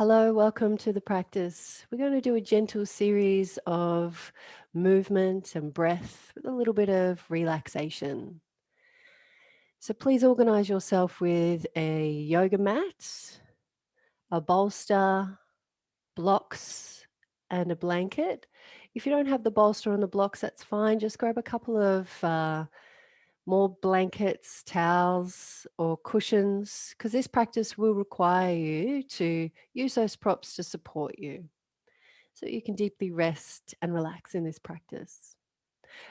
Hello, welcome to the practice. We're going to do a gentle series of movement and breath with a little bit of relaxation. So please organize yourself with a yoga mat, a bolster, blocks, and a blanket. If you don't have the bolster and the blocks, that's fine. Just grab a couple of more blankets, towels, or cushions, because this practice will require you to use those props to support you, so you can deeply rest and relax in this practice.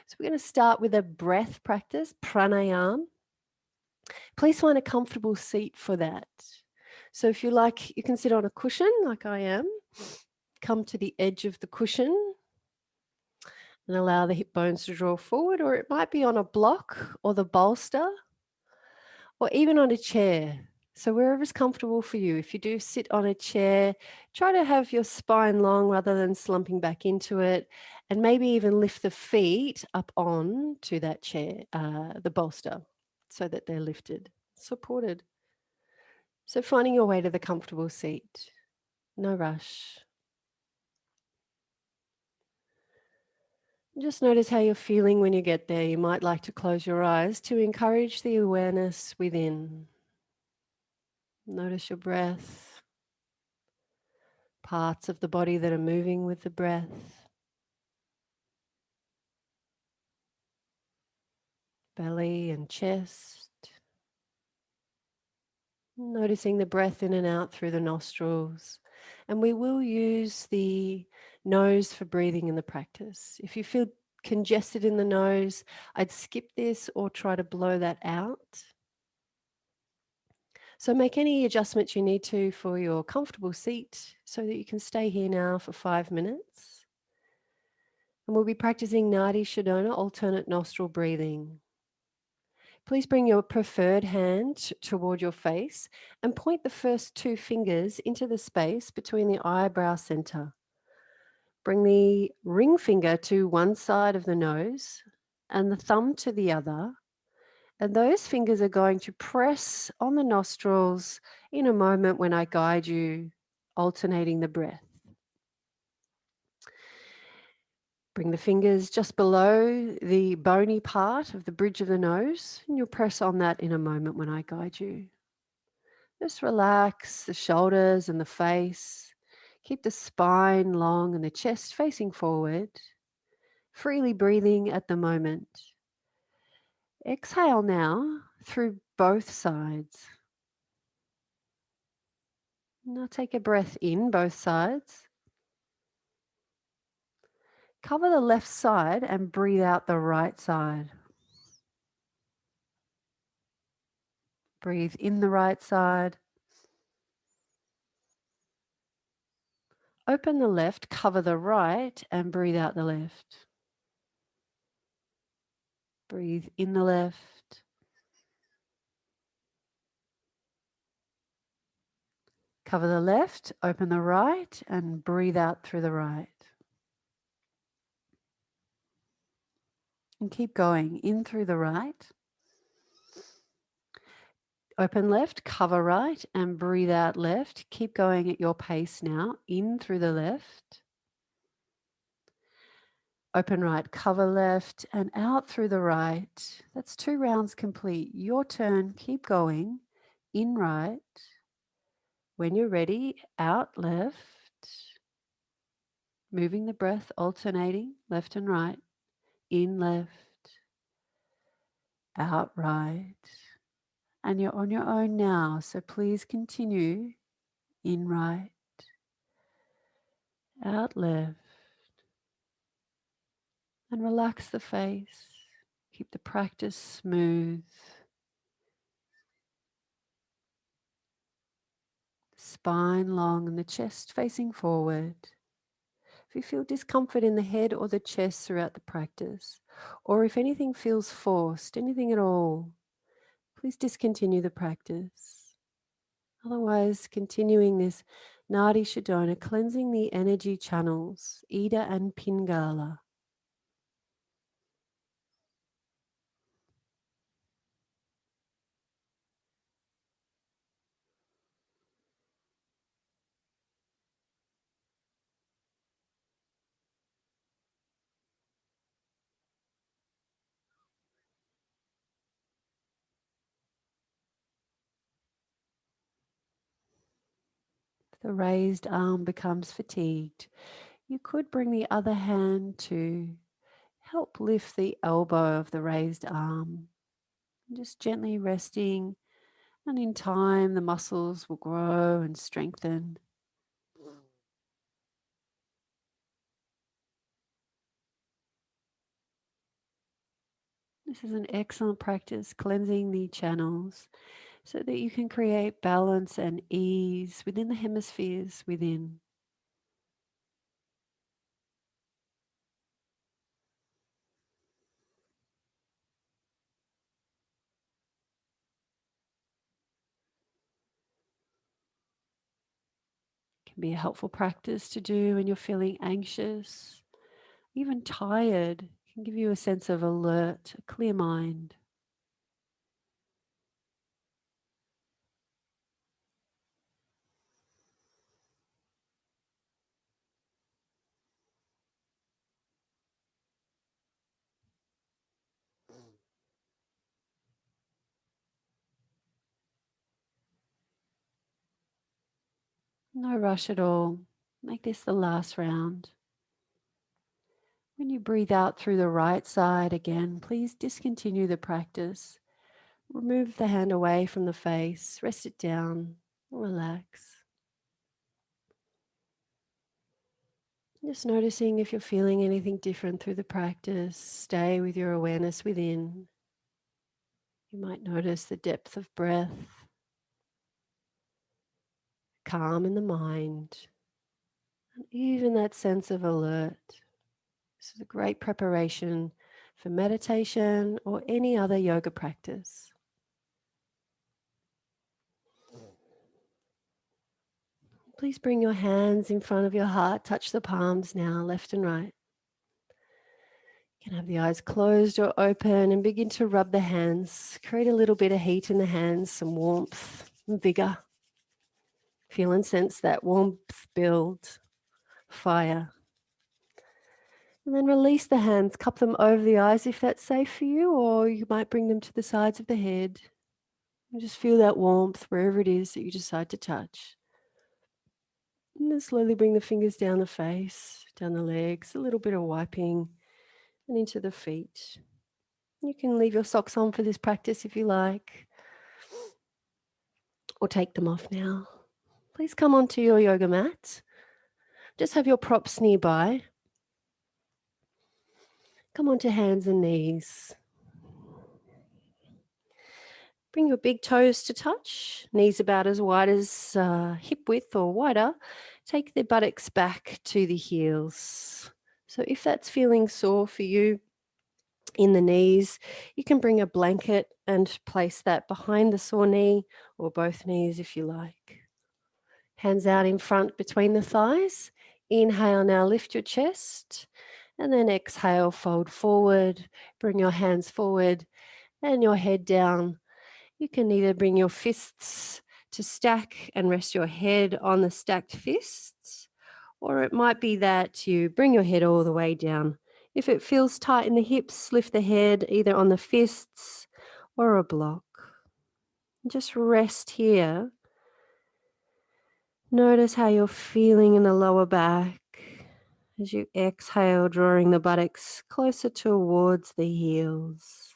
So, we're going to start with a breath practice, pranayam. Please find a comfortable seat for that. So, if you like, you can sit on a cushion like I am, come to the edge of the cushion and allow the hip bones to draw forward, or it might be on a block or the bolster, or even on a chair. So, wherever's comfortable for you. If you do sit on a chair, try to have your spine long rather than slumping back into it, and maybe even lift the feet up on to that chair, the bolster, so that they're lifted, supported. So, finding your way to the comfortable seat, no rush. Just notice how you're feeling when you get there. You might like to close your eyes to encourage the awareness within. Notice your breath, parts of the body that are moving with the breath, belly and chest. Noticing the breath in and out through the nostrils. And we will use the nose for breathing in the practice. If you feel congested in the nose, I'd skip this or try to blow that out. So make any adjustments you need to for your comfortable seat so that you can stay here now for 5 minutes. And we'll be practicing Nadi Shodhana, alternate nostril breathing. Please bring your preferred hand toward your face and point the first two fingers into the space between the eyebrow center. Bring the ring finger to one side of the nose and the thumb to the other. And those fingers are going to press on the nostrils in a moment when I guide you, alternating the breath. Bring the fingers just below the bony part of the bridge of the nose, and you'll press on that in a moment when I guide you. Just relax the shoulders and the face. Keep the spine long and the chest facing forward, freely breathing at the moment. Exhale now through both sides. Now take a breath in both sides. Cover the left side and breathe out the right side. Breathe in the right side. Open the left, cover the right, and breathe out the left. Breathe in the left. Cover the left, open the right, and breathe out through the right. And keep going in through the right. Open left, cover right, and breathe out left. Keep going at your pace now, in through the left. Open right, cover left, and out through the right. That's 2 rounds complete. Your turn, keep going, in right. When you're ready, out left. Moving the breath, alternating left and right. In left, out right. And you're on your own now, so please continue. In right, out left. And relax the face. Keep the practice smooth. Spine long and the chest facing forward. If you feel discomfort in the head or the chest throughout the practice, or if anything feels forced, anything at all, please discontinue the practice. Otherwise, continuing this Nadi Shodhana, cleansing the energy channels, Ida and Pingala. the raised arm becomes fatigued, you could bring the other hand to help lift the elbow of the raised arm, just gently resting, and in time the muscles will grow and strengthen. This is an excellent practice, cleansing the channels so that you can create balance and ease within the hemispheres within. It can be a helpful practice to do when you're feeling anxious, even tired. It can give you a sense of alert, a clear mind. No rush at all. Make this the last round. When you breathe out through the right side again, please discontinue the practice. Remove the hand away from the face, rest it down, relax. Just noticing if you're feeling anything different through the practice. Stay with your awareness within. You might notice the depth of breath, calm in the mind, and even that sense of alert. This is a great preparation for meditation or any other yoga practice. Please bring your hands in front of your heart. Touch the palms now, left and right. You can have the eyes closed or open and begin to rub the hands. Create a little bit of heat in the hands, some warmth and vigor. Feel and sense that warmth build, fire. And then release the hands, cup them over the eyes if that's safe for you, or you might bring them to the sides of the head. And just feel that warmth wherever it is that you decide to touch. And then slowly bring the fingers down the face, down the legs, a little bit of wiping, and into the feet. You can leave your socks on for this practice if you like, or take them off now. Please come onto your yoga mat. Just have your props nearby. Come onto hands and knees. Bring your big toes to touch, knees about as wide as hip width or wider. Take the buttocks back to the heels. So if that's feeling sore for you in the knees, you can bring a blanket and place that behind the sore knee or both knees if you like. Hands out in front between the thighs. Inhale now, lift your chest. And then exhale, fold forward. Bring your hands forward and your head down. You can either bring your fists to stack and rest your head on the stacked fists, or it might be that you bring your head all the way down. If it feels tight in the hips, lift the head either on the fists or a block. Just rest here. Notice how you're feeling in the lower back as you exhale, drawing the buttocks closer towards the heels.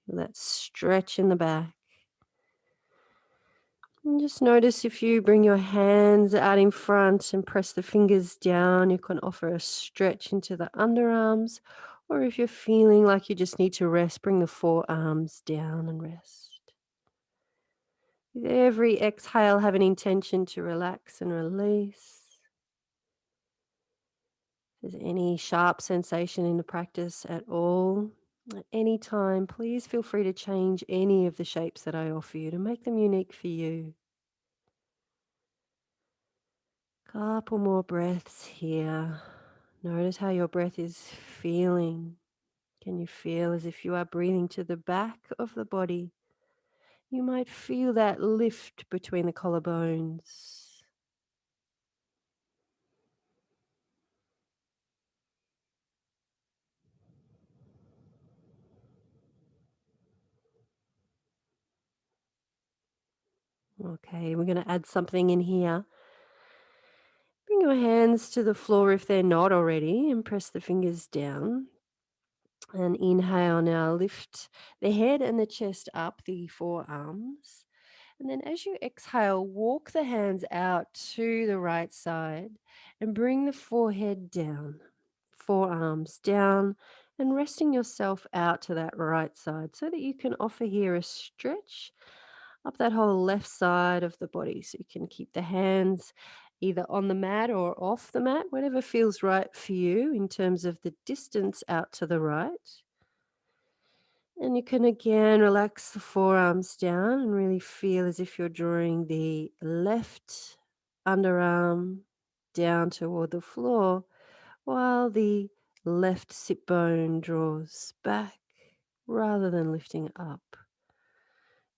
Feel that stretch in the back. And just notice if you bring your hands out in front and press the fingers down, you can offer a stretch into the underarms. Or if you're feeling like you just need to rest, bring the forearms down and rest. With every exhale, have an intention to relax and release. If there's any sharp sensation in the practice at all, at any time, please feel free to change any of the shapes that I offer you to make them unique for you. Couple more breaths here. Notice how your breath is feeling. Can you feel as if you are breathing to the back of the body? You might feel that lift between the collarbones. Okay, we're going to add something in here. Bring your hands to the floor if they're not already and press the fingers down. And inhale now, lift the head and the chest up, the forearms. And then as you exhale, walk the hands out to the right side and bring the forehead down, forearms down, and resting yourself out to that right side so that you can offer here a stretch up that whole left side of the body. So you can keep the hands either on the mat or off the mat, whatever feels right for you in terms of the distance out to the right. And you can again relax the forearms down and really feel as if you're drawing the left underarm down toward the floor while the left sit bone draws back rather than lifting up.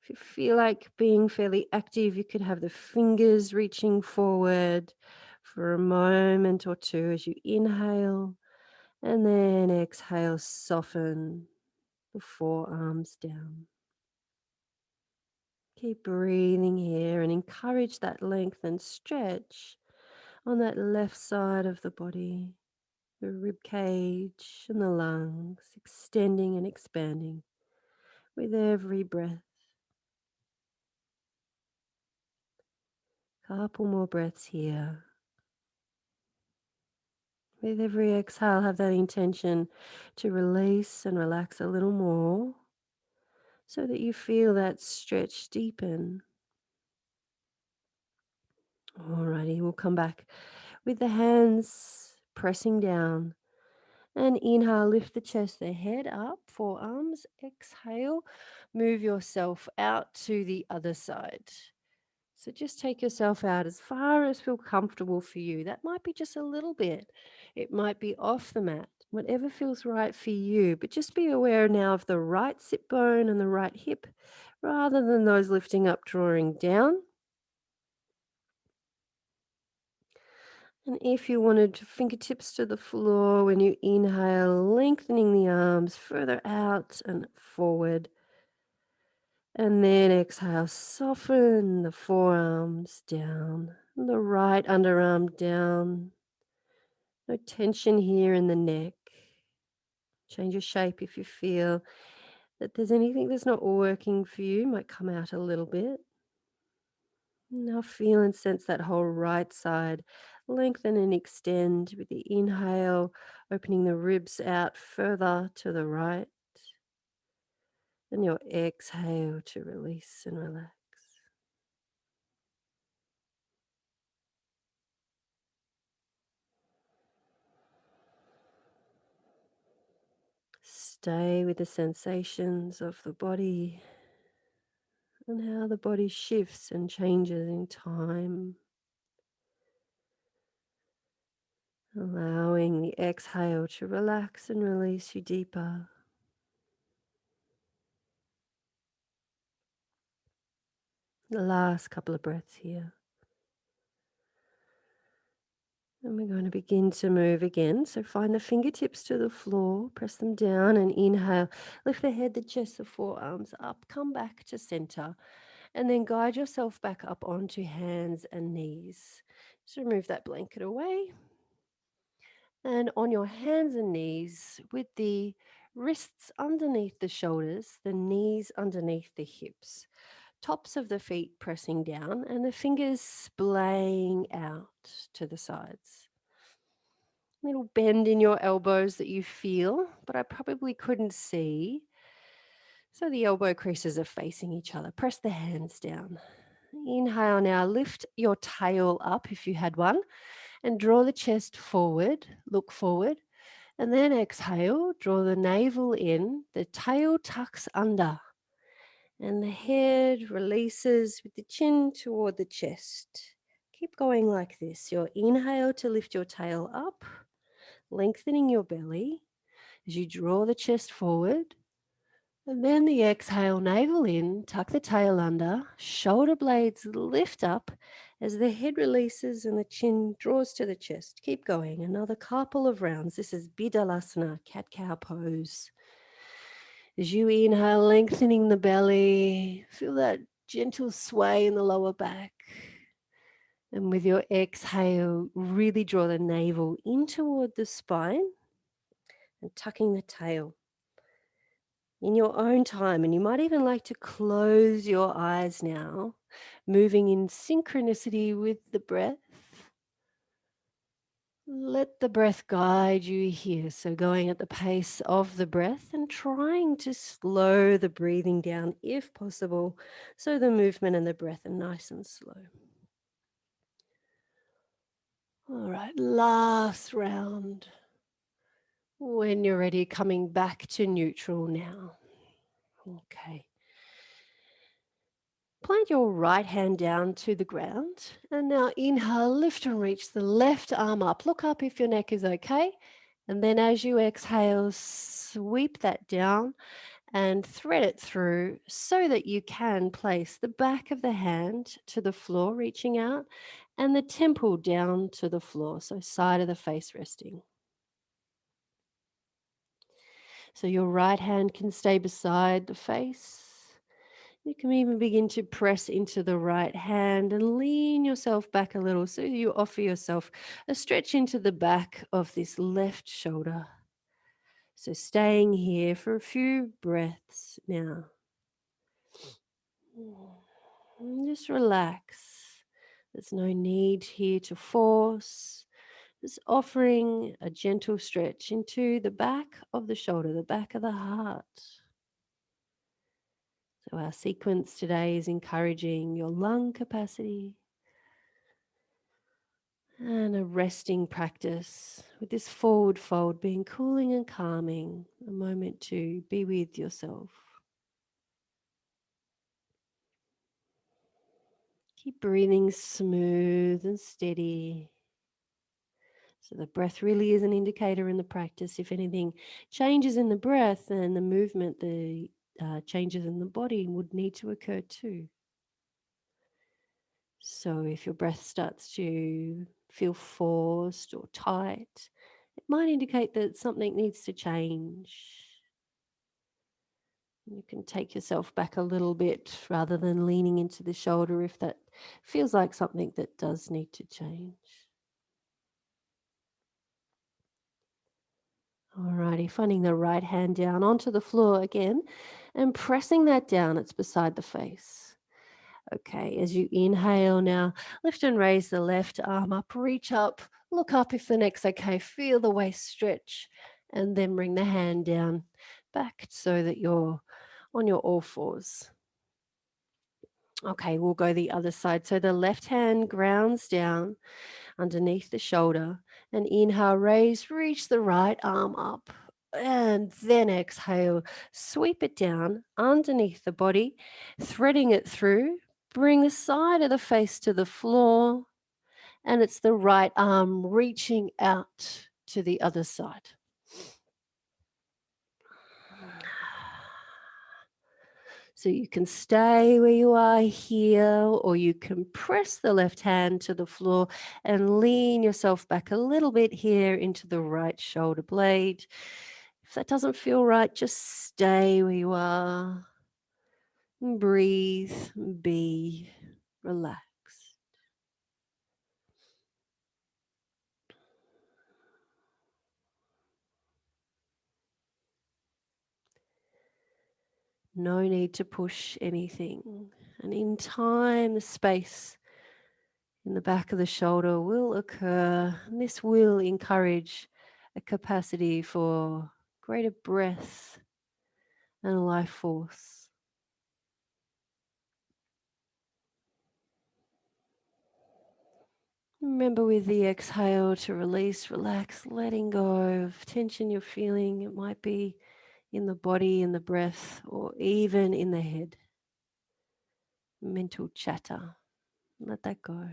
If you feel like being fairly active, you could have the fingers reaching forward for a moment or two as you inhale, and then exhale, soften the forearms down. Keep breathing here and encourage that length and stretch on that left side of the body, the rib cage and the lungs, extending and expanding with every breath. Couple more breaths here. With every exhale, have that intention to release and relax a little more so that you feel that stretch deepen. Alrighty, we'll come back with the hands pressing down. And inhale, lift the chest, the head up, forearms. Exhale, move yourself out to the other side. So just take yourself out as far as feel comfortable for you. That might be just a little bit. It might be off the mat, whatever feels right for you. But just be aware now of the right sit bone and the right hip rather than those lifting up, drawing down. And if you wanted fingertips to the floor when you inhale, lengthening the arms further out and forward. And then exhale, soften the forearms down, the right underarm down. No tension here in the neck. Change your shape if you feel that there's anything that's not working for you, might come out a little bit. Now feel and sense that whole right side lengthen and extend with the inhale, opening the ribs out further to the right, and your exhale to release and relax. Stay with the sensations of the body and how the body shifts and changes in time. Allowing the exhale to relax and release you deeper. The last couple of breaths here. And we're going to begin to move again. So find the fingertips to the floor, press them down and inhale. Lift the head, the chest, the forearms up. Come back to center and then guide yourself back up onto hands and knees. Just remove that blanket away. And on your hands and knees with the wrists underneath the shoulders, the knees underneath the hips, tops of the feet pressing down and the fingers splaying out to the sides. Little bend in your elbows that you feel, but I probably couldn't see. So the elbow creases are facing each other. Press the hands down. Inhale now, lift your tail up if you had one and draw the chest forward, look forward. And then exhale, draw the navel in, the tail tucks under. And the head releases with the chin toward the chest. Keep going like this. Your inhale to lift your tail up, lengthening your belly as you draw the chest forward. And then the exhale, navel in, tuck the tail under, shoulder blades lift up as the head releases and the chin draws to the chest. Keep going. Another couple of rounds. This is Bidalasana, cat-cow pose. As you inhale, lengthening the belly, feel that gentle sway in the lower back. And with your exhale, really draw the navel in toward the spine and tucking the tail in your own time. And you might even like to close your eyes now, moving in synchronicity with the breath. Let the breath guide you here. So, going at the pace of the breath and trying to slow the breathing down if possible, so the movement and the breath are nice and slow. All right, last round. When you're ready, coming back to neutral now. Okay. Plant your right hand down to the ground. And now inhale, lift and reach the left arm up. Look up if your neck is okay. And then as you exhale, sweep that down and thread it through so that you can place the back of the hand to the floor, reaching out, and the temple down to the floor. So side of the face resting. So your right hand can stay beside the face. You can even begin to press into the right hand and lean yourself back a little so you offer yourself a stretch into the back of this left shoulder. So staying here for a few breaths now. And just relax. There's no need here to force. Just offering a gentle stretch into the back of the shoulder, the back of the heart. So, our sequence today is encouraging your lung capacity and a resting practice with this forward fold being cooling and calming, a moment to be with yourself. Keep breathing smooth and steady. So, the breath really is an indicator in the practice. If anything changes in the breath, then the movement, the changes in the body would need to occur too. So if your breath starts to feel forced or tight, it might indicate that something needs to change. You can take yourself back a little bit rather than leaning into the shoulder if that feels like something that does need to change. Alrighty, finding the right hand down onto the floor again and pressing that down, it's beside the face. Okay, as you inhale now, lift and raise the left arm up, reach up, look up if the neck's okay, feel the waist stretch, and then bring the hand down back so that you're on your all fours. Okay, we'll go the other side. So the left hand grounds down underneath the shoulder, and inhale, raise, reach the right arm up. And then exhale, sweep it down underneath the body, threading it through. Bring the side of the face to the floor, and it's the right arm reaching out to the other side. So you can stay where you are here, or you can press the left hand to the floor and lean yourself back a little bit here into the right shoulder blade. If that doesn't feel right, just stay where you are. Breathe, be relaxed. No need to push anything. And in time, the space in the back of the shoulder will occur. And this will encourage a capacity for greater breath and life force. Remember with the exhale to release, relax, letting go of tension you're feeling. It might be in the body, in the breath, or even in the head. Mental chatter. Let that go.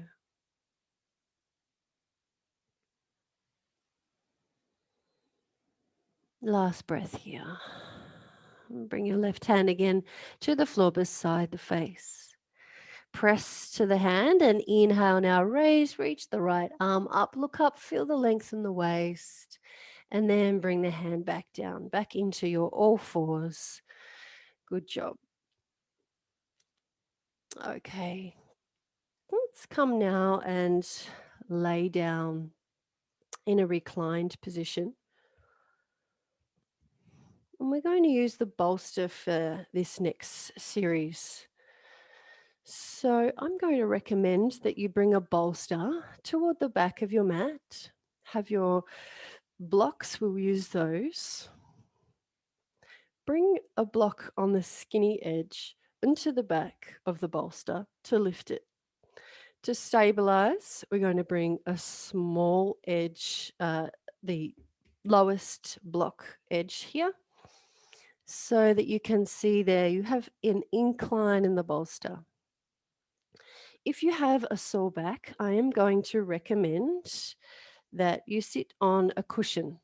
Last breath here. Bring your left hand again to the floor beside the face. Press to the hand and inhale now. Raise, reach the right arm up. Look up, feel the length in the waist. And then bring the hand back down, back into your all fours. Good job. Okay. Let's come now and lay down in a reclined position. And we're going to use the bolster for this next series. So I'm going to recommend that you bring a bolster toward the back of your mat. Have your blocks, we'll use those. Bring a block on the skinny edge into the back of the bolster to lift it. To stabilize, we're going to bring a small edge, the lowest block edge here, so that you can see there you have an incline in the bolster. If you have a sore back, I am going to recommend that you sit on a cushion.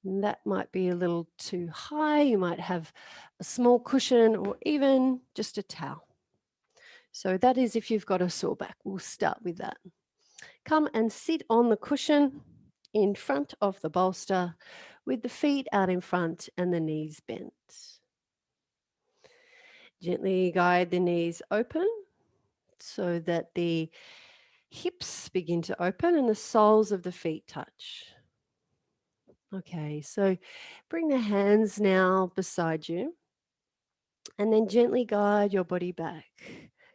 And that might be a little too high. You might have a small cushion or even just a towel. So that is if you've got a sore back. We'll start with that. Come and sit on the cushion in front of the bolster with the feet out in front and the knees bent. Gently guide the knees open so that the hips begin to open and the soles of the feet touch. Okay, so bring the hands now beside you and then gently guide your body back.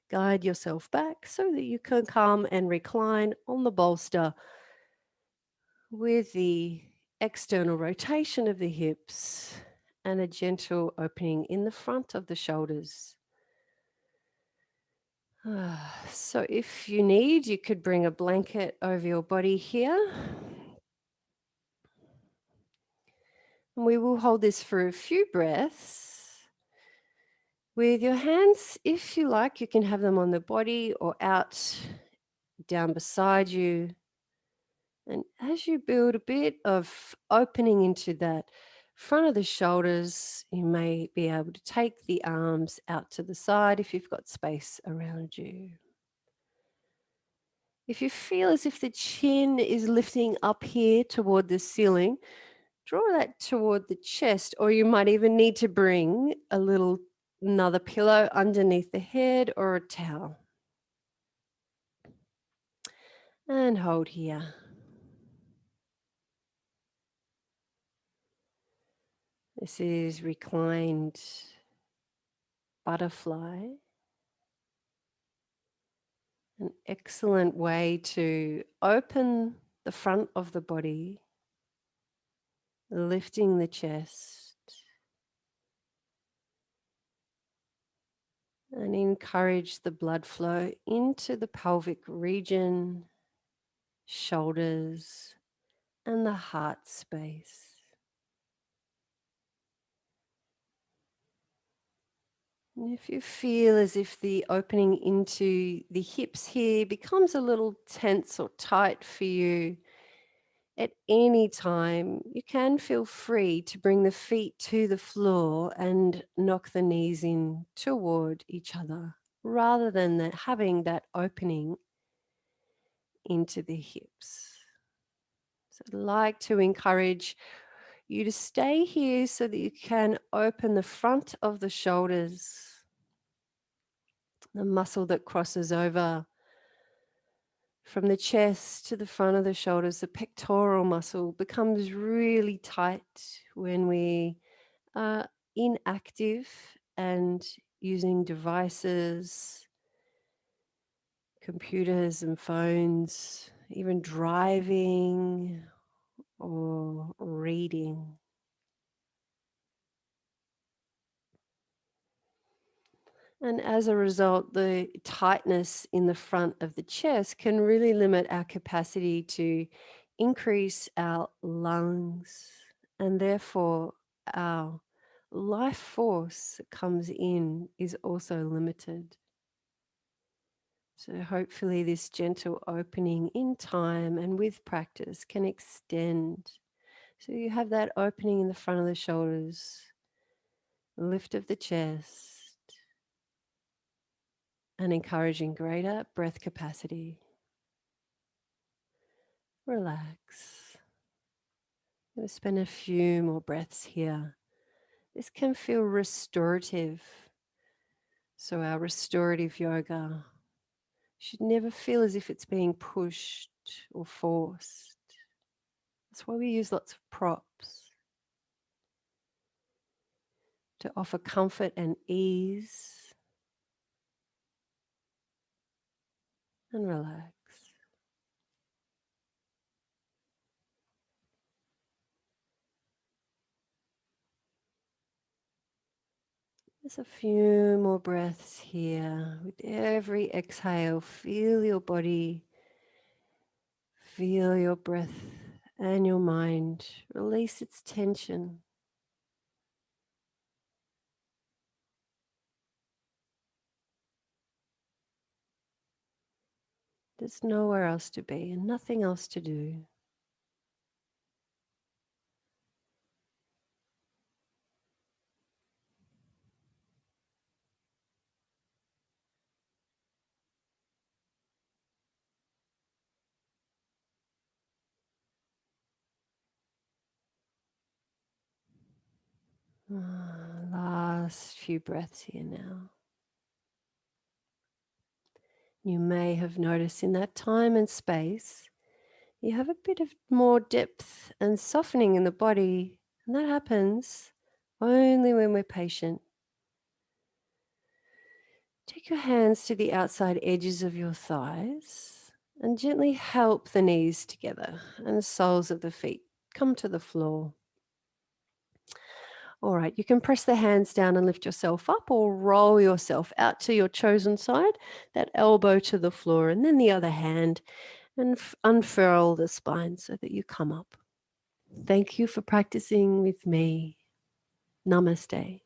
Guide yourself back so that you can come and recline on the bolster with the external rotation of the hips and a gentle opening in the front of the shoulders. So if you need, you could bring a blanket over your body here. And we will hold this for a few breaths. With your hands, if you like, you can have them on the body or out down beside you. And as you build a bit of opening into that front of the shoulders, you may be able to take the arms out to the side if you've got space around you. If you feel as if the chin is lifting up here toward the ceiling, draw that toward the chest, or you might even need to bring another pillow underneath the head or a towel. And hold here. This is reclined butterfly. An excellent way to open the front of the body, lifting the chest, and encourage the blood flow into the pelvic region, shoulders, and the heart space. And if you feel as if the opening into the hips here becomes a little tense or tight for you, at any time, you can feel free to bring the feet to the floor and knock the knees in toward each other rather than having that opening into the hips. So I'd like to encourage you to stay here so that you can open the front of the shoulders, the muscle that crosses over from the chest to the front of the shoulders. The pectoral muscle becomes really tight when we are inactive and using devices, computers and phones, even driving or reading. And as a result, the tightness in the front of the chest can really limit our capacity to increase our lungs, and therefore our life force that comes in is also limited. So hopefully this gentle opening in time and with practice can extend. So you have that opening in the front of the shoulders, lift of the chest, and encouraging greater breath capacity. Relax. I'm going to spend a few more breaths here. This can feel restorative. So our restorative yoga Should never feel as if it's being pushed or forced. That's why we use lots of props to offer comfort and ease and relax. Just a few more breaths here. With every exhale, feel your body, feel your breath and your mind release its tension. There's nowhere else to be and nothing else to do. Last few breaths here now. You may have noticed in that time and space, you have a bit of more depth and softening in the body, and that happens only when we're patient. Take your hands to the outside edges of your thighs and gently help the knees together and the soles of the feet come to the floor. All right, you can press the hands down and lift yourself up or roll yourself out to your chosen side, that elbow to the floor, and then the other hand, and unfurl the spine so that you come up. Thank you for practicing with me. Namaste.